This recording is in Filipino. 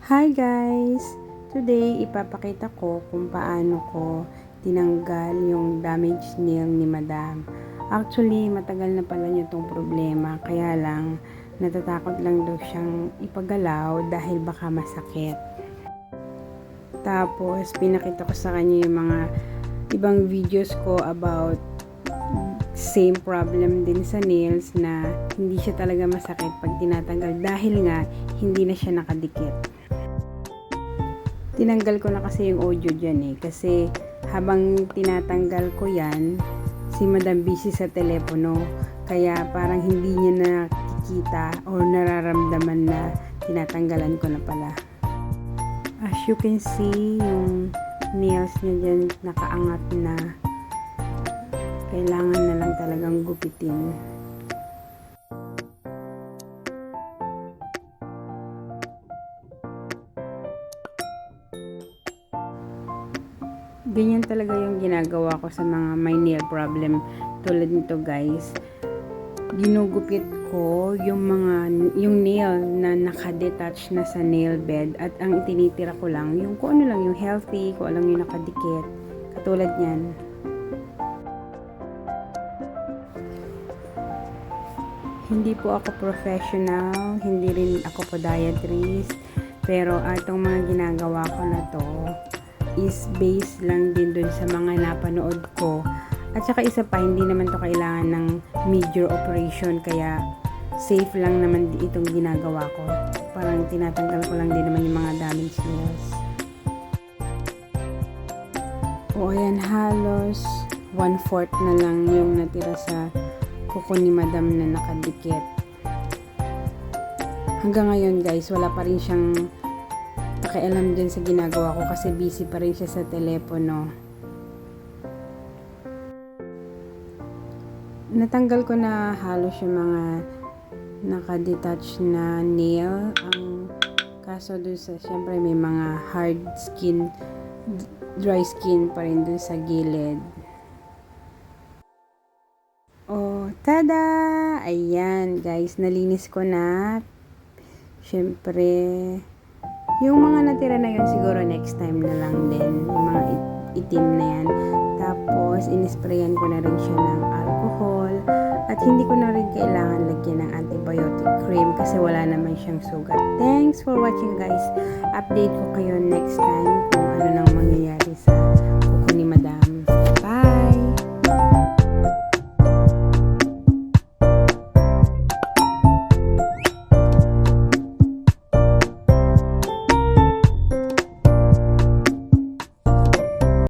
Hi guys! Today, ipapakita ko kung paano ko tinanggal yung damaged nail ni Madam. Actually, matagal na pala niya itong problema, kaya lang natatakot lang daw siyang ipagalaw dahil baka masakit. Tapos, pinakita ko sa kanya yung mga ibang videos ko about same problem din sa nails na hindi siya talaga masakit pag tinatanggal dahil nga hindi na siya nakadikit. Tinanggal ko na kasi yung audio dyan kasi habang tinatanggal ko yan, si Madam busy sa telepono, kaya parang hindi niya nakikita o nararamdaman na tinatanggalan ko na pala. As you can see, yung nails niya dyan nakaangat na. Kailangan na lang talagang gupitin. Ganyan talaga yung ginagawa ko sa mga may nail problem tulad nito guys. Ginugupit ko yung nail na naka-detach na sa nail bed at ang itinitira ko lang yung kung ano lang yung healthy, kung ano yung nakadikit. Katulad niyan. Hindi po ako professional, hindi rin ako podiatrist, pero itong mga ginagawa ko na to is based lang din dun sa mga napanood ko. At saka isa pa, hindi naman to kailangan ng major operation, kaya safe lang naman itong ginagawa ko. Parang tinatanggal ko lang din naman yung mga damaged nails. O ayan, halos 1/4 na lang yung natira sa kuko ni Madam na nakadikit. Hanggang ngayon guys, wala pa rin siyang pakialam din sa ginagawa ko kasi busy pa rin siya sa telepono. Natanggal ko na halos yung mga nakadetach na nail. Ang kaso dun sa, syempre may mga hard skin, dry skin pa rin dun sa gilid. Oh, tada! Ayan, guys, nalinis ko na. Syempre, yung mga natira na yun, siguro next time na lang din. Yung mga itim na yan. Tapos, inisprayan ko na rin siya ng alcohol. At hindi ko na rin kailangan lagyan ng antibiotic cream kasi wala naman siyang sugat. Thanks for watching, guys. Update ko kayo next time kung ano nang mangyayari sa